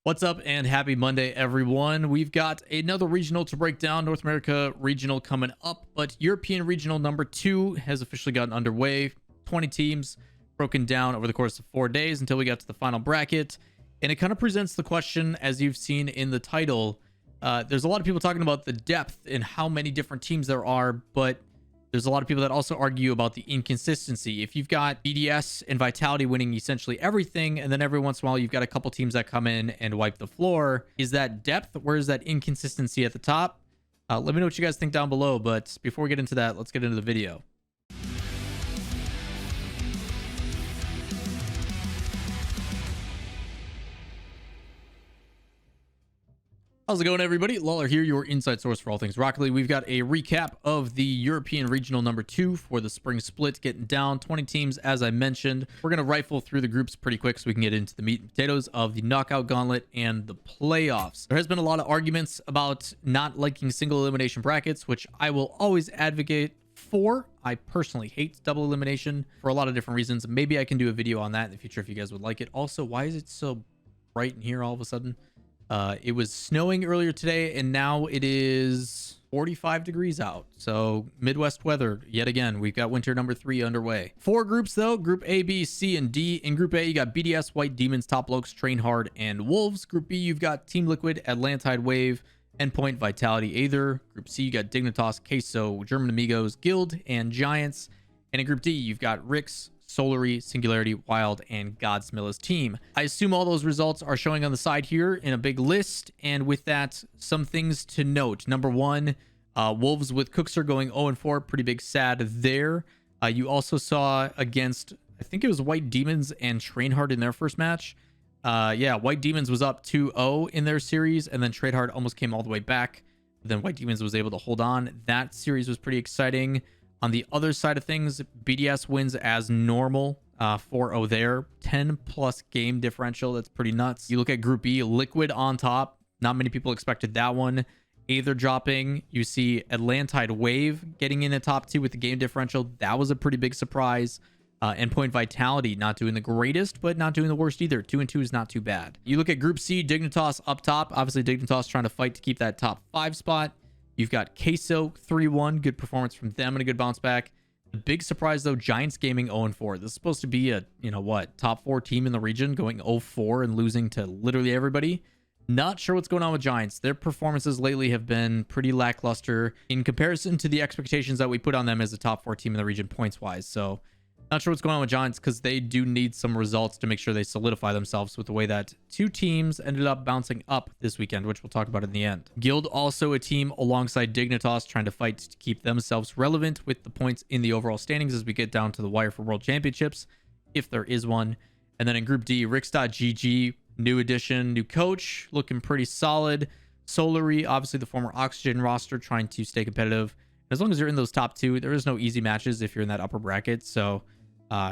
What's up and happy Monday, everyone. We've got another regional to break down. North America regional coming up, but European regional number 2 has officially gotten underway. 20 teams broken down over the course of 4 days until we got to the final bracket. And it kind of presents the question, as you've seen in the title. There's a lot of people talking about the depth and how many different teams there are, but there's a lot of people that also argue about the inconsistency. If you've got BDS and Vitality winning essentially everything, and then every once in a while you've got a couple teams that come in and wipe the floor, is that depth? Where is that inconsistency at the top? Let me know what you guys think down below, but before we get into that, let's get into the video. How's it going, everybody? Lawler here, your inside source for all things Rocket League. We've got a recap of the European Regional number 2 for the spring split, getting down 20 teams, as I mentioned. We're going to rifle through the groups pretty quick so we can get into the meat and potatoes of the knockout gauntlet and the playoffs. There has been a lot of arguments about not liking single elimination brackets, which I will always advocate for. I personally hate double elimination for a lot of different reasons. Maybe I can do a video on that in the future if you guys would like it. Also, why is it so bright in here all of a sudden? It was snowing earlier today, and now it is 45 degrees out. So Midwest weather yet again. We've got winter number 3 underway. 4 groups though: Group A, B, C, and D. In Group A, you got BDS, White Demons, Top Blokes, Train Hard, and Wolves. Group B, you've got Team Liquid, Atlantide Wave, Endpoint, Vitality, Aether. Group C, you got Dignitas, Queso, German Amigos, Guild, and Giants. And in Group D, you've got Rix, Solary, Singularity, Wild, and Godsmilla's team. I assume all those results are showing on the side here in a big list, and with that, some things to note. Number 1, Wolves with Cookser going 0-4, pretty big sad there. You also saw against, I think it was White Demons and Trainhard in their first match. Yeah, White Demons was up 2-0 in their series, and then Trainhard almost came all the way back. Then White Demons was able to hold on. That series was pretty exciting. On the other side of things, BDS wins as normal, 4-0 there. 10+ game differential. That's pretty nuts. You look at Group B, Liquid on top. Not many people expected that one. Aether dropping. You see Atlantide Wave getting in the top 2 with the game differential. That was a pretty big surprise. Endpoint Vitality not doing the greatest, but not doing the worst either. 2-2 is not too bad. You look at Group C, Dignitas up top. Obviously, Dignitas trying to fight to keep that top 5 spot. You've got Queso 3-1, good performance from them and a good bounce back. The big surprise though, Giants Gaming 0-4. This is supposed to be a, top 4 team in the region, going 0-4 and losing to literally everybody. Not sure what's going on with Giants. Their performances lately have been pretty lackluster in comparison to the expectations that we put on them as a top 4 team in the region points wise. So not sure what's going on with Giants, because they do need some results to make sure they solidify themselves with the way that 2 teams ended up bouncing up this weekend, which we'll talk about in the end. Guild also a team alongside Dignitas trying to fight to keep themselves relevant with the points in the overall standings as we get down to the wire for World Championships, if there is one. And then in Group D, Rix.GG, new addition, new coach, looking pretty solid. Solary, obviously the former Oxygen roster, trying to stay competitive. As long as you're in those top 2, there is no easy matches if you're in that upper bracket. So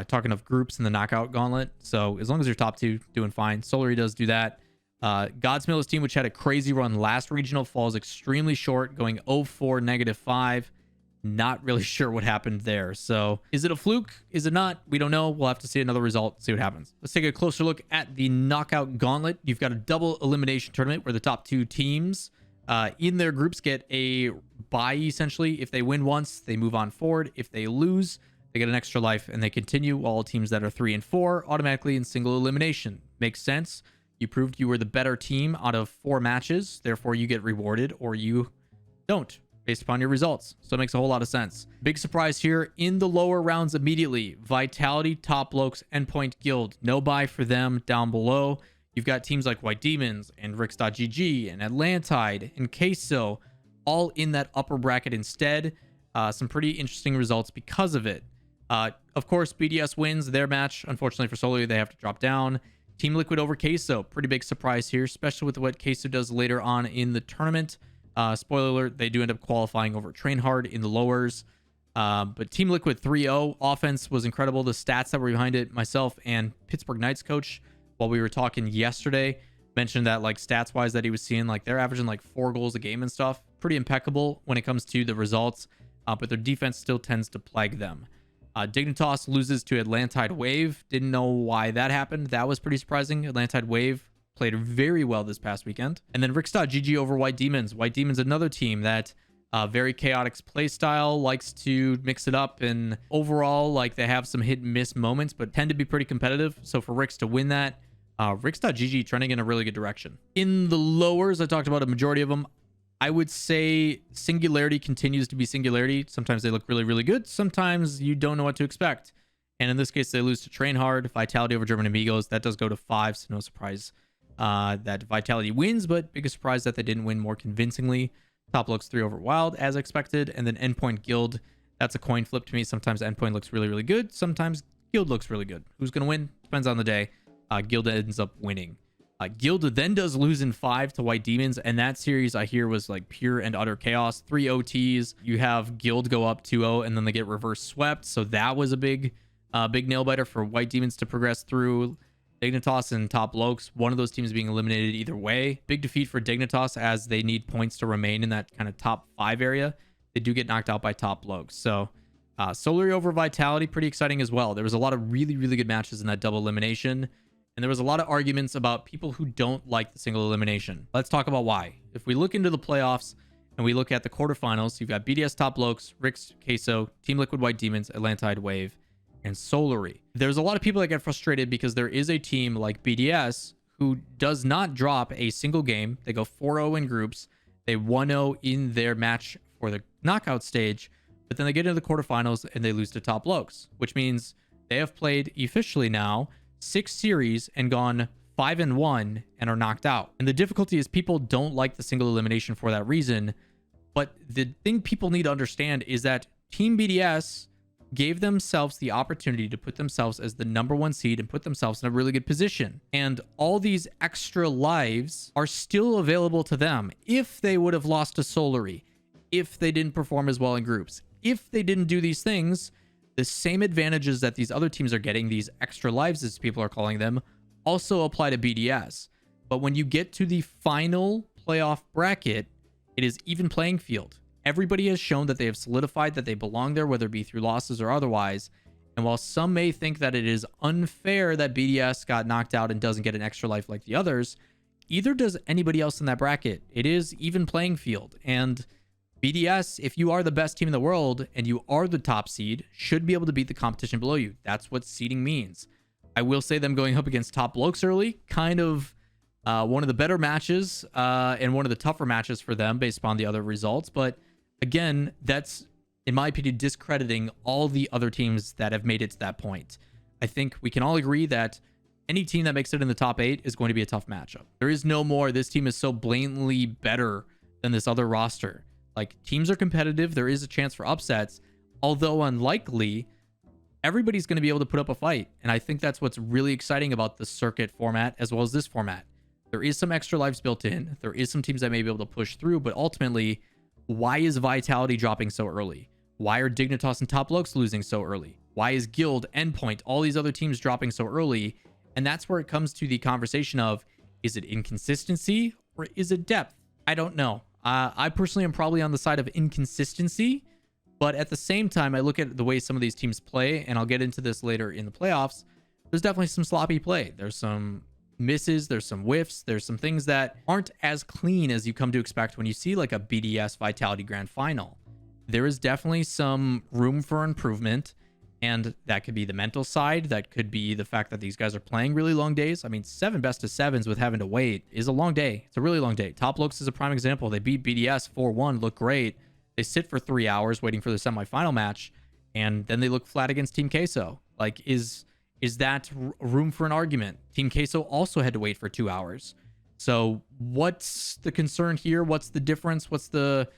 talking of groups in the knockout gauntlet. So as long as you're top 2, doing fine. Solary does do that. Godsmilla's team, which had a crazy run last regional, falls extremely short, going 0-4, -5. Not really sure what happened there. So is it a fluke? Is it not? We don't know. We'll have to see another result, see what happens. Let's take a closer look at the knockout gauntlet. You've got a double elimination tournament where the top 2 teams in their groups get a bye, essentially. If they win once, they move on forward. If they lose, they get an extra life and they continue. All teams that are 3 and 4 automatically in single elimination. Makes sense. You proved you were the better team out of 4 matches, therefore you get rewarded, or you don't based upon your results. So it makes a whole lot of sense. Big surprise here in the lower rounds immediately. Vitality, Top Blokes, Endpoint, Guild. No bye for them down below. You've got teams like White Demons and Rix.GG and Atlantide and Queso all in that upper bracket instead. Some pretty interesting results because of it. Of course, BDS wins their match. Unfortunately for Solary, they have to drop down. Team Liquid over Queso. Pretty big surprise here, especially with what Queso does later on in the tournament. Spoiler alert, they do end up qualifying over Trainhard in the lowers. But Team Liquid 3-0. Offense was incredible. The stats that were behind it, myself and Pittsburgh Knights coach, while we were talking yesterday, mentioned that like stats wise that he was seeing, like they're averaging like 4 goals a game and stuff. Pretty impeccable when it comes to the results. But their defense still tends to plague them. Dignitas loses to Atlantide Wave. Didn't know why that happened. That was pretty surprising. Atlantide Wave played very well this past weekend. And then Rix.GG over White Demons. White Demons, another team that very chaotic play style, likes to mix it up, and overall, like, they have some hit and miss moments, but tend to be pretty competitive. So for Rix to win that, Rix.GG trending in a really good direction. In the lowers, I talked about a majority of them. I would say Singularity continues to be Singularity. Sometimes they look really, really good. Sometimes you don't know what to expect. And in this case, they lose to Train Hard. Vitality over German Amigos. That does go to 5, so no surprise that Vitality wins, but biggest surprise that they didn't win more convincingly. Top looks 3 over Wild, as expected. And then Endpoint Guild. That's a coin flip to me. Sometimes Endpoint looks really, really good. Sometimes Guild looks really good. Who's going to win? Depends on the day. Guild ends up winning. Guild then does lose in 5 to White Demons, and that series I hear was like pure and utter chaos. 3 OTs. You have Guild go up 2-0, and then they get reverse swept. So that was a big nail biter for White Demons to progress through. Dignitas and Top Lokes, one of those teams being eliminated either way. Big defeat for Dignitas as they need points to remain in that kind of top 5 area. They do get knocked out by Top Lokes. So Solary over Vitality, pretty exciting as well. There was a lot of really, really good matches in that double elimination. And there was a lot of arguments about people who don't like the single elimination. Let's talk about why. If we look into the playoffs and we look at the quarterfinals, you've got BDS Top Lokes, Rix, Queso, Team Liquid White Demons, Atlantide Wave, and Solary. There's a lot of people that get frustrated because there is a team like BDS who does not drop a single game. They go 4-0 in groups. They 1-0 in their match for the knockout stage, but then they get into the quarterfinals and they lose to Top Lokes, which means they have played officially now 6 series and gone 5-1 and are knocked out. And the difficulty is people don't like the single elimination for that reason. But the thing people need to understand is that Team BDS gave themselves the opportunity to put themselves as the #1 seed and put themselves in a really good position. And all these extra lives are still available to them if they would have lost to Solary, if they didn't perform as well in groups, if they didn't do these things. The same advantages that these other teams are getting, these extra lives as people are calling them, also apply to BDS. But when you get to the final playoff bracket, it is even playing field. Everybody has shown that they have solidified that they belong there, whether it be through losses or otherwise. And while some may think that it is unfair that BDS got knocked out and doesn't get an extra life like the others, either does anybody else in that bracket. It is even playing field. And BDS, if you are the best team in the world and you are the top seed, should be able to beat the competition below you. That's what seeding means. I will say them going up against Top Lokes early, kind of one of the better matches and one of the tougher matches for them based upon the other results. But again, that's, in my opinion, discrediting all the other teams that have made it to that point. I think we can all agree that any team that makes it in the top 8 is going to be a tough matchup. There is no more, this team is so blatantly better than this other roster. Like, teams are competitive. There is a chance for upsets, although unlikely. Everybody's going to be able to put up a fight. And I think that's what's really exciting about the circuit format as well as this format. There is some extra lives built in. There is some teams that may be able to push through, but ultimately, why is Vitality dropping so early? Why are Dignitas and Top Lokes losing so early? Why is Guild, Endpoint, all these other teams dropping so early? And that's where it comes to the conversation of, is it inconsistency or is it depth? I don't know. I personally am probably on the side of inconsistency, but at the same time, I look at the way some of these teams play, and I'll get into this later in the playoffs. There's definitely some sloppy play. There's some misses, there's some whiffs, there's some things that aren't as clean as you come to expect when you see like a BDS Vitality Grand Final. There is definitely some room for improvement, and that could be the mental side. That could be the fact that these guys are playing really long days. I mean, 7 best of 7s with having to wait is a long day. It's a really long day. Top Lokes is a prime example. They beat BDS 4-1, look great. They sit for 3 hours waiting for the semifinal match, and then they look flat against Team Queso. Like, is that room for an argument? Team Queso also had to wait for 2 hours. So what's the concern here? What's the difference? What's the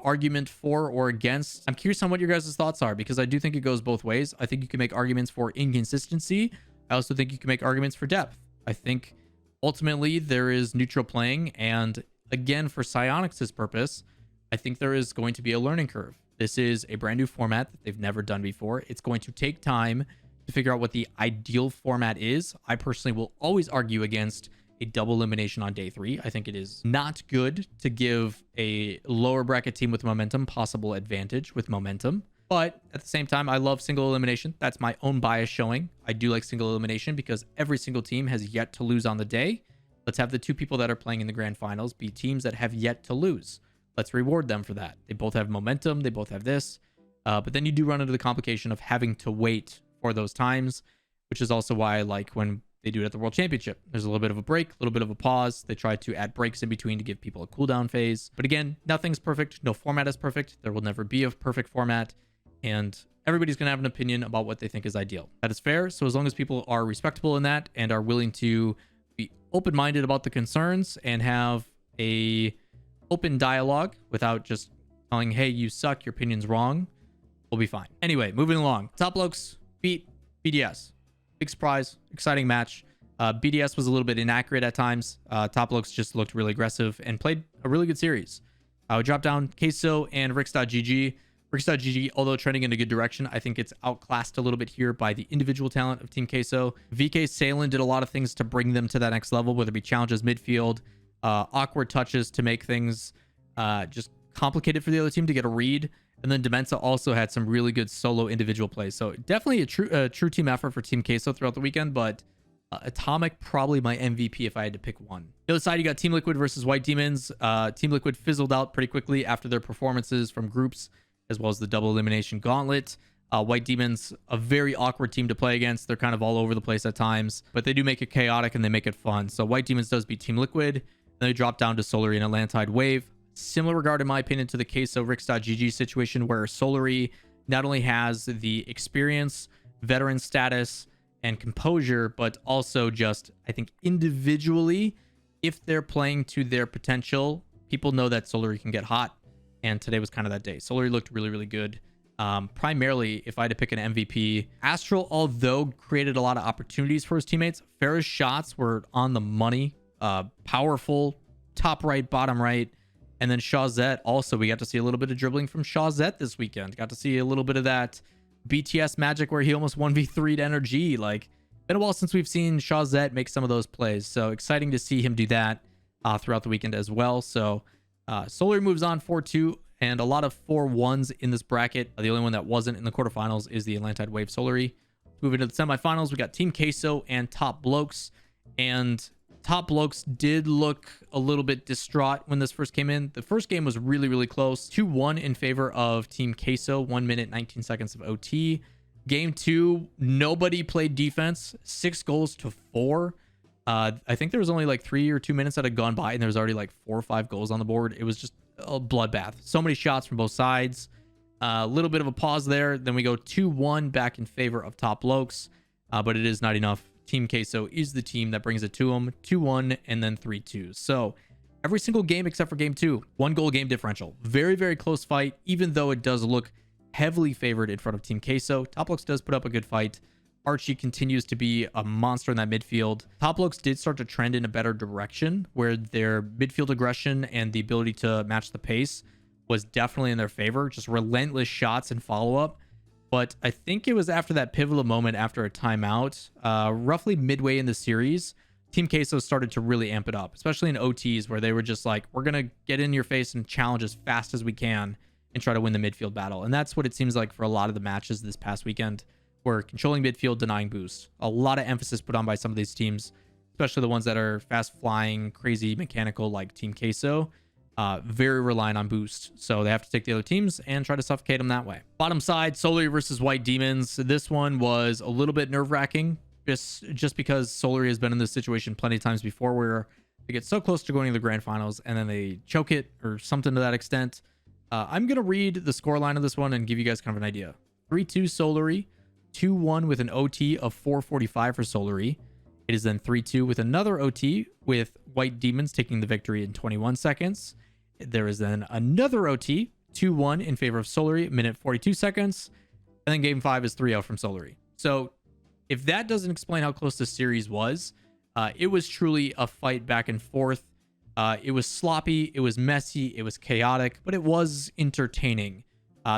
argument for or against? I'm curious on what your guys' thoughts are, because I do think it goes both ways. I think you can make arguments for inconsistency. I also think you can make arguments for depth. I think ultimately there is neutral playing, and again, for Psyonix's purpose, I think there is going to be a learning curve. This is a brand new format that they've never done before. It's going to take time to figure out what the ideal format is. I personally will always argue against a double elimination on day 3. I think it is not good to give a lower bracket team with momentum possible advantage with momentum. But at the same time, I love single elimination. That's my own bias showing. I do like single elimination because every single team has yet to lose on the day. Let's have the two people that are playing in the grand finals be teams that have yet to lose. Let's reward them for that. They both have momentum. They both have this. But then you do run into the complication of having to wait for those times, which is also why I like when they do it at the World Championship. There's a little bit of a break, a little bit of a pause. They try to add breaks in between to give people a cooldown phase. But again, nothing's perfect. No format is perfect. There will never be a perfect format. And everybody's going to have an opinion about what they think is ideal. That is fair. So as long as people are respectable in that and are willing to be open-minded about the concerns and have a open dialogue without just telling, hey, you suck, your opinion's wrong, we'll be fine. Anyway, moving along. Top Blokes beat BDS. Big surprise, exciting match. BDS was a little bit inaccurate at times. Top Blokes just looked really aggressive and played a really good series. I would drop down Queso and Rix.GG. Rix.GG, although trending in a good direction, I think it's outclassed a little bit here by the individual talent of Team Queso. VK Salen did a lot of things to bring them to that next level, whether it be challenges midfield, awkward touches to make things just complicated for the other team to get a read. And then Demensa also had some really good solo individual plays. So definitely a true team effort for Team Queso throughout the weekend, but Atomic probably my MVP if I had to pick one. The other side, you got Team Liquid versus White Demons. Team Liquid fizzled out pretty quickly after their performances from groups, as well as the double elimination gauntlet. White Demons, a very awkward team to play against. They're kind of all over the place at times, but they do make it chaotic and they make it fun. So White Demons does beat Team Liquid, and they drop down to Solary and Atlantide Wave. Similar regard, in my opinion, to the case of Rix.GG situation, where Solary not only has the experience, veteran status, and composure, but also just, I think, individually, if they're playing to their potential, people know that Solary can get hot. And today was kind of that day. Solary looked really, really good. Primarily, if I had to pick an MVP, Astral, although created a lot of opportunities for his teammates, Farah's shots were on the money, powerful, top right, bottom right. And then Shawzette also, we got to see a little bit of dribbling from Shawzette this weekend. Got to see a little bit of that BTS magic where he almost 1v3'd Energy. Like, been a while since we've seen Shawzette make some of those plays. So exciting to see him do that throughout the weekend as well. So Solary moves on 4-2, and a lot of 4-1s in this bracket. The only one that wasn't in the quarterfinals is the Atlantide Wave Solary. Moving to the semifinals, we got Team Queso and Top Blokes. And Top Blokes did look a little bit distraught when this first came in. The first game was really, really close. 2-1 in favor of Team Queso, 1 minute, 19 seconds of OT. Game 2, nobody played defense, 6 goals to 4. I think there was only like 3 or 2 minutes that had gone by, and there was already like 4 or 5 goals on the board. It was just a bloodbath. So many shots from both sides. A little bit of a pause there. Then we go 2-1 back in favor of Top Blokes, but it is not enough. Team Queso is the team that brings it to them. 2-1 and then 3-2. So every single game except for game 2, 1 goal game differential. Very, very close fight, even though it does look heavily favored in front of Team Queso. Top Blokes does put up a good fight. Archie continues to be a monster in that midfield. Top Blokes did start to trend in a better direction, where their midfield aggression and the ability to match the pace was definitely in their favor. Just relentless shots and follow-up. But I think it was after that pivotal moment after a timeout, roughly midway in the series, Team Queso started to really amp it up, especially in OTs, where they were just like, we're going to get in your face and challenge as fast as we can and try to win the midfield battle. And that's what it seems like for a lot of the matches this past weekend, where controlling midfield, denying boost. A lot of emphasis put on by some of these teams, especially the ones that are fast-flying, crazy, mechanical like Team Queso. Very reliant on boost, so they have to take the other teams and try to suffocate them that way. Bottom side, Solary versus White Demons. This one was a little bit nerve-wracking, just because Solary has been in this situation plenty of times before, where they get so close to going to the grand finals and then they choke it or something to that extent. I'm gonna read the scoreline of this one and give you guys kind of an idea. 3-2 Solary, 2-1 with an OT of 4:45 for Solary. It is then 3-2 with another OT, with White Demons taking the victory in 21 seconds. There is then another OT, 2-1 in favor of Solary, minute 42 seconds. And then game 5 is 3-0 from Solary. So if that doesn't explain how close this series was, it was truly a fight back and forth. It was sloppy, it was messy, it was chaotic, but it was entertaining.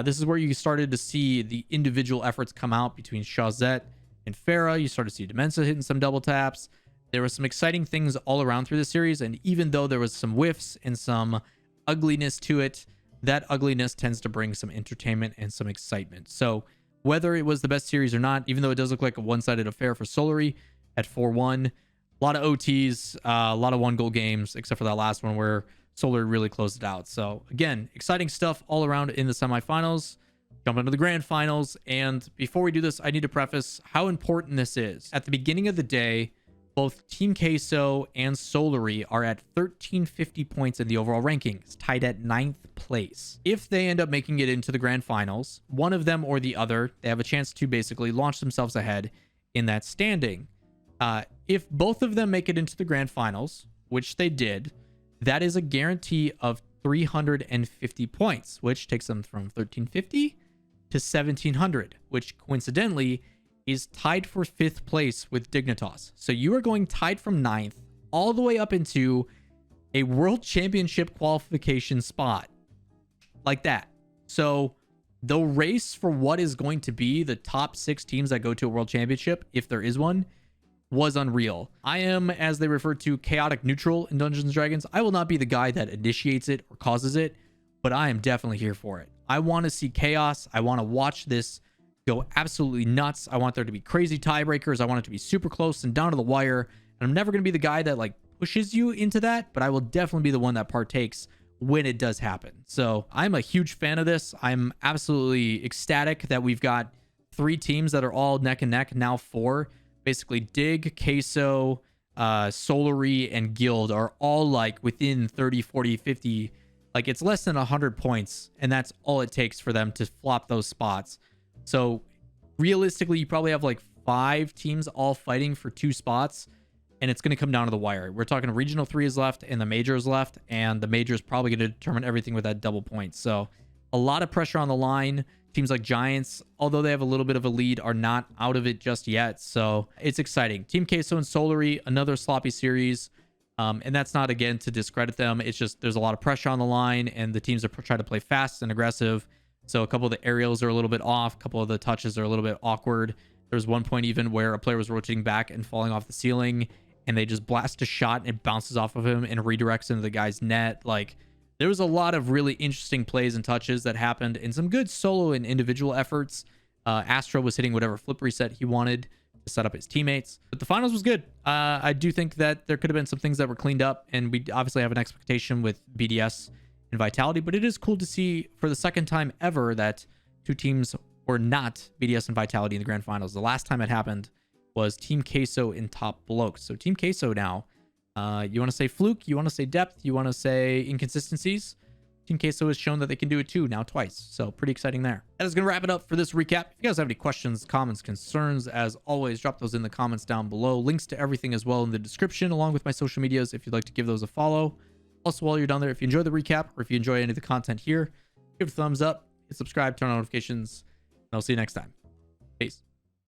This is where you started to see the individual efforts come out between Shawzette and Farah. You started to see Demensa hitting some double taps. There were some exciting things all around through the series, and even though there was some whiffs and some ugliness to it, that ugliness tends to bring some entertainment and some excitement. So whether it was the best series or not, even though it does look like a one-sided affair for Solary at 4-1, A lot of OTs, a lot of 1-goal games, except for that last one where Solar really closed it out. So again, exciting stuff all around in the semifinals. Jump into the grand finals. And before we do this, I need to preface how important this is. At the beginning of the day, both Team Queso and Solary are at 1350 points in the overall rankings, tied at 9th place. If they end up making it into the grand finals, one of them or the other, they have a chance to basically launch themselves ahead in that standing. If both of them make it into the grand finals, which they did, that is a guarantee of 350 points, which takes them from 1350 to 1700, which coincidentally is tied for 5th place with Dignitas. So you are going tied from 9th all the way up into a world championship qualification spot like that. So the race for what is going to be the top 6 teams that go to a world championship, if there is one, was unreal. I am, as they refer to, chaotic neutral in Dungeons & Dragons. I will not be the guy that initiates it or causes it, but I am definitely here for it. I want to see chaos. I want to watch this go absolutely nuts. I want there to be crazy tiebreakers. I want it to be super close and down to the wire. And I'm never going to be the guy that like pushes you into that, but I will definitely be the one that partakes when it does happen. So I'm a huge fan of this. I'm absolutely ecstatic that we've got 3 teams that are all neck and neck, now 4. Basically, Dig, Queso, Solary, and Guild are all like within 30, 40, 50. Like it's less than 100 points, and that's all it takes for them to flop those spots. So realistically, you probably have like 5 teams all fighting for 2 spots, and it's going to come down to the wire. We're talking regional 3 is left and the major is left, and the major is probably going to determine everything with that double point. So a lot of pressure on the line. Teams like Giants, although they have a little bit of a lead, are not out of it just yet. So it's exciting. Team Queso and Solary, another sloppy series. And that's not, again, to discredit them. It's just there's a lot of pressure on the line, and the teams are trying to play fast and aggressive. So a couple of the aerials are a little bit off. A couple of the touches are a little bit awkward. There's one point even where a player was rotating back and falling off the ceiling, and they just blast a shot and it bounces off of him and redirects into the guy's net. Like, there was a lot of really interesting plays and touches that happened, and some good solo and individual efforts. Astro was hitting whatever flip reset he wanted to set up his teammates. But the finals was good. I do think that there could have been some things that were cleaned up, and we obviously have an expectation with BDS and Vitality, but it is cool to see for the second time ever that 2 teams were not BDS and Vitality in the grand finals. The last time it happened was Team Queso in Top Bloke. So Team Queso now, you want to say fluke, you want to say depth, you want to say inconsistencies. Team Queso has shown that they can do it too, now twice. So pretty exciting there. That is going to wrap it up for this recap. If you guys have any questions, comments, concerns, as always, drop those in the comments down below. Links to everything as well in the description, along with my social medias if you'd like to give those a follow. Also, while you're down there, if you enjoy the recap or if you enjoy any of the content here, give it a thumbs up, hit subscribe, turn on notifications, and I'll see you next time. Peace.